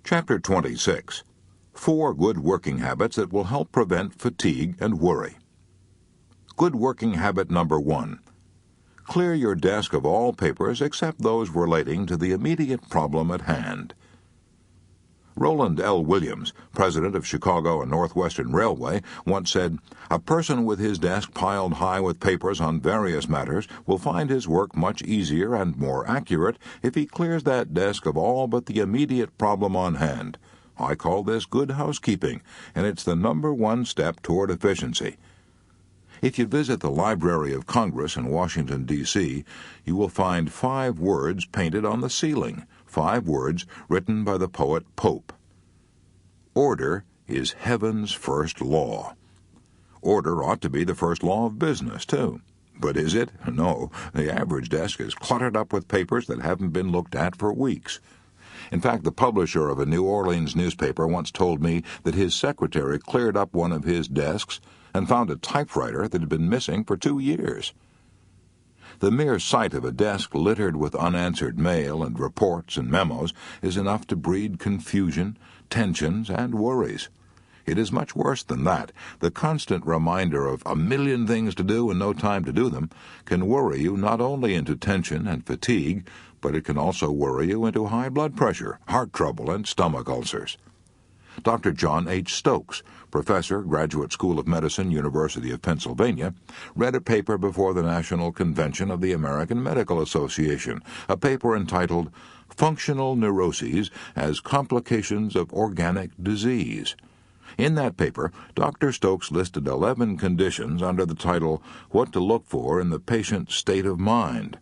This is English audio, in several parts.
Chapter 26. 4 Good Working Habits that will help prevent fatigue and worry. Good working habit number 1. Clear your desk of all papers except those relating to the immediate problem at hand. Roland L. Williams, president of Chicago and Northwestern Railway, once said, "A person with his desk piled high with papers on various matters will find his work much easier and more accurate if he clears that desk of all but the immediate problem on hand. I call this good housekeeping, and it's the number 1 step toward efficiency." If you visit the Library of Congress in Washington, D.C., you will find 5 words painted on the ceiling, 5 words written by the poet Pope. Order is heaven's first law. Order ought to be the first law of business, too. But is it? No. The average desk is cluttered up with papers that haven't been looked at for weeks. In fact, the publisher of a New Orleans newspaper once told me that his secretary cleared up one of his desks and found a typewriter that had been missing for 2 years. The mere sight of a desk littered with unanswered mail and reports and memos is enough to breed confusion, tensions, and worries. It is much worse than that. The constant reminder of a million things to do and no time to do them can worry you not only into tension and fatigue, but it can also worry you into high blood pressure, heart trouble, and stomach ulcers. Dr. John H. Stokes, professor, Graduate School of Medicine, University of Pennsylvania, read a paper before the National Convention of the American Medical Association, a paper entitled Functional Neuroses as Complications of Organic Disease. In that paper, Dr. Stokes listed 11 conditions under the title What to Look For in the Patient's State of Mind.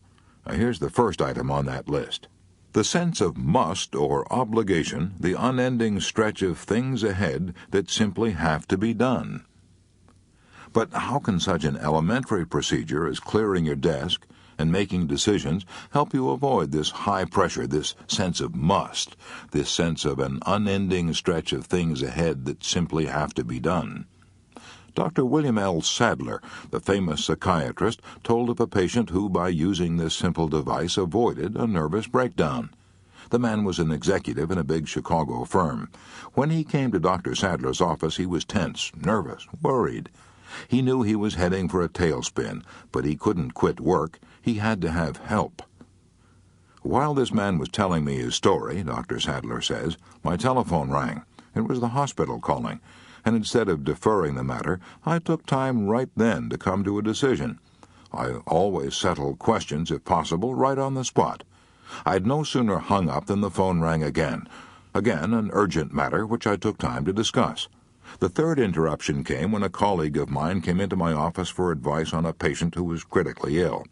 Here's the first item on that list. The sense of must or obligation, the unending stretch of things ahead that simply have to be done. But how can such an elementary procedure as clearing your desk and making decisions help you avoid this high pressure, this sense of must, this sense of an unending stretch of things ahead that simply have to be done? Dr. William L. Sadler, the famous psychiatrist, told of a patient who, by using this simple device, avoided a nervous breakdown. The man was an executive in a big Chicago firm. When he came to Dr. Sadler's office, he was tense, nervous, worried. He knew he was heading for a tailspin, but he couldn't quit work. He had to have help. While this man was telling me his story, Dr. Sadler says, my telephone rang. It was the hospital calling. And instead of deferring the matter, I took time right then to come to a decision. I always settle questions, if possible, right on the spot. I'd no sooner hung up than the phone rang again. Again, an urgent matter which I took time to discuss. The third interruption came when a colleague of mine came into my office for advice on a patient who was critically ill.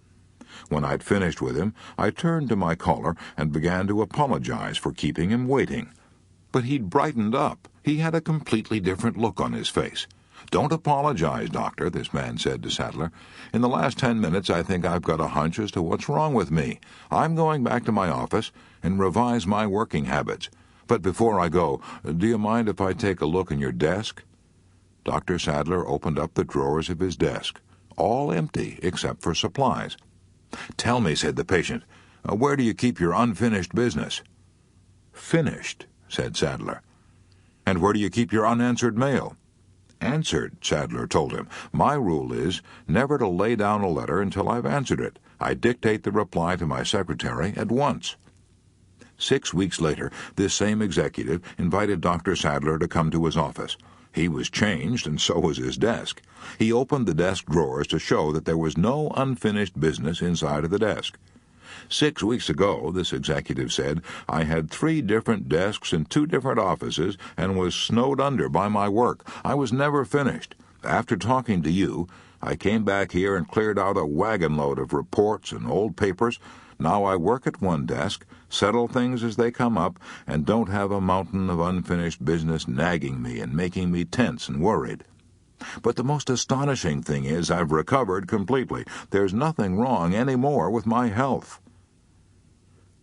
When I'd finished with him, I turned to my caller and began to apologize for keeping him waiting. But he'd brightened up. He had a completely different look on his face. "Don't apologize, doctor," this man said to Sadler. "In the last 10 minutes I think I've got a hunch as to what's wrong with me. I'm going back to my office and revise my working habits. But before I go, do you mind if I take a look in your desk?" Dr. Sadler opened up the drawers of his desk, all empty except for supplies. "Tell me," said the patient, "where do you keep your unfinished business?" "Finished," said Sadler. "And where do you keep your unanswered mail?" "Answered," Sadler told him. "My rule is never to lay down a letter until I've answered it. I dictate the reply to my secretary at once." 6 weeks later, this same executive invited Dr. Sadler to come to his office. He was changed, and so was his desk. He opened the desk drawers to show that there was no unfinished business inside of the desk. 6 weeks ago, this executive said, I had 3 different desks in 2 different offices and was snowed under by my work. I was never finished. After talking to you, I came back here and cleared out a wagon load of reports and old papers. Now I work at one desk, settle things as they come up, and don't have a mountain of unfinished business nagging me and making me tense and worried. But the most astonishing thing is I've recovered completely. There's nothing wrong any more with my health."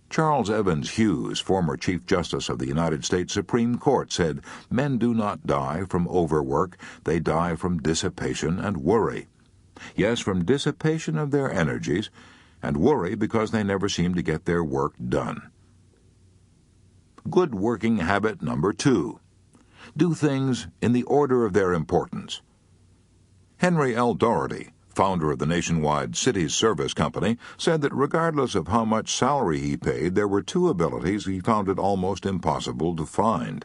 Charles Evans Hughes, former Chief Justice of the United States Supreme Court, said, "Men do not die from overwork, they die from dissipation and worry. Yes, from dissipation of their energies, and worry because they never seem to get their work done." Good working habit number 2. Do things in the order of their importance. Henry L. Doherty, founder of the nationwide Cities Service Company, said that regardless of how much salary he paid, there were 2 abilities he found it almost impossible to find.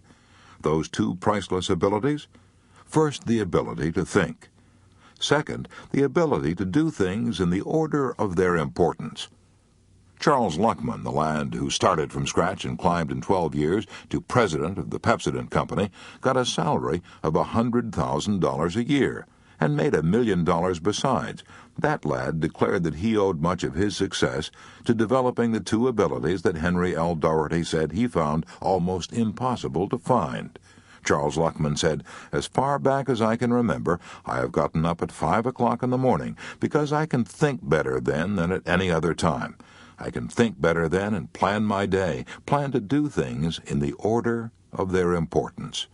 Those 2 priceless abilities? First, the ability to think. Second, the ability to do things in the order of their importance. Charles Luckman, the lad who started from scratch and climbed in 12 years to president of the Pepsodent Company, got a salary of $100,000 a year and made $1 million besides. That lad declared that he owed much of his success to developing the 2 abilities that Henry L. Doherty said he found almost impossible to find. Charles Luckman said, "As far back as I can remember, I have gotten up at 5 o'clock in the morning because I can think better then than at any other time. I can think better then and plan my day, plan to do things in the order of their importance."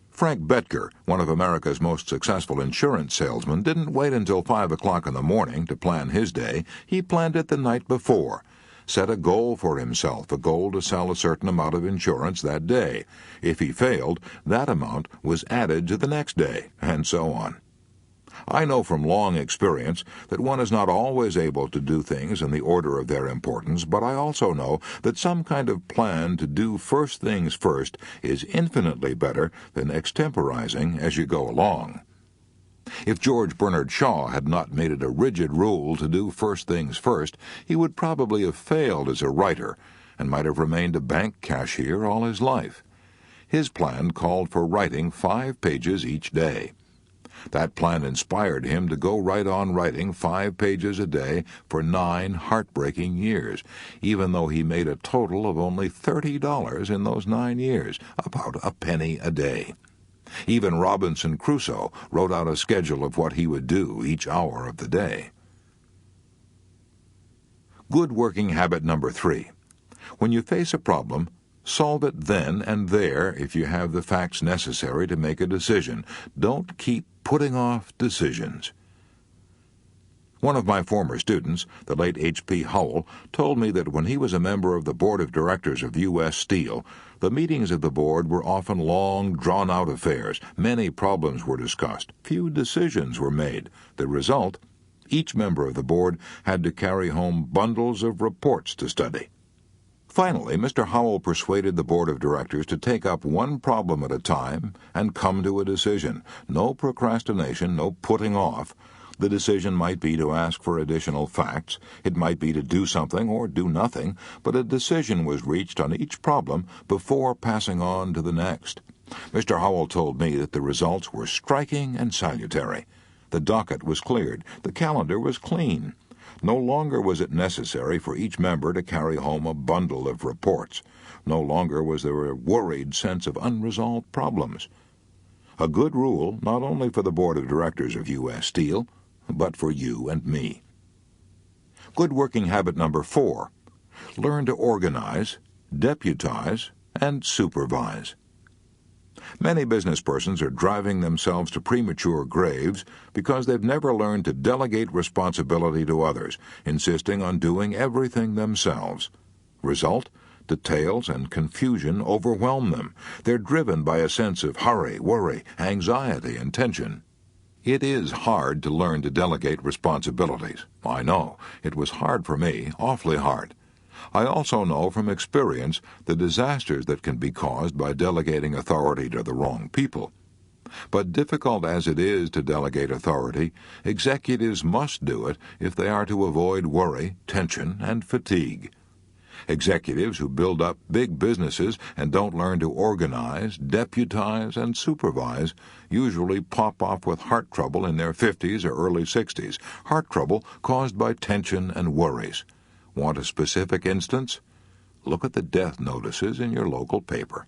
Frank Betker, one of America's most successful insurance salesmen, didn't wait until 5 o'clock in the morning to plan his day. He planned it the night before. Set a goal for himself, a goal to sell a certain amount of insurance that day. If he failed, that amount was added to the next day, and so on. I know from long experience that one is not always able to do things in the order of their importance, but I also know that some kind of plan to do first things first is infinitely better than extemporizing as you go along. If George Bernard Shaw had not made it a rigid rule to do first things first, he would probably have failed as a writer and might have remained a bank cashier all his life. His plan called for writing 5 pages each day. That plan inspired him to go right on writing 5 pages a day for 9 heartbreaking years, even though he made a total of only $30 in those 9 years, about a penny a day. Even Robinson Crusoe wrote out a schedule of what he would do each hour of the day. Good working habit number 3. When you face a problem, solve it then and there if you have the facts necessary to make a decision. Don't keep putting off decisions. One of my former students, the late H.P. Howell, told me that when he was a member of the board of directors of U.S. Steel, the meetings of the board were often long, drawn-out affairs. Many problems were discussed. Few decisions were made. The result? Each member of the board had to carry home bundles of reports to study. Finally, Mr. Howell persuaded the board of directors to take up one problem at a time and come to a decision. No procrastination, no putting off. The decision might be to ask for additional facts. It might be to do something or do nothing, but a decision was reached on each problem before passing on to the next. Mr. Howell told me that the results were striking and salutary. The docket was cleared. The calendar was clean. No longer was it necessary for each member to carry home a bundle of reports. No longer was there a worried sense of unresolved problems. A good rule not only for the board of directors of U.S. Steel, but for you and me. Good working habit number 4. Learn to organize, deputize, and supervise. Many business persons are driving themselves to premature graves because they've never learned to delegate responsibility to others, insisting on doing everything themselves. Result? Details and confusion overwhelm them. They're driven by a sense of hurry, worry, anxiety, and tension. It is hard to learn to delegate responsibilities. I know. It was hard for me, awfully hard. I also know from experience the disasters that can be caused by delegating authority to the wrong people. But difficult as it is to delegate authority, executives must do it if they are to avoid worry, tension, and fatigue. Executives who build up big businesses and don't learn to organize, deputize, and supervise usually pop off with heart trouble in their 50s or early 60s, heart trouble caused by tension and worries. Want a specific instance? Look at the death notices in your local paper.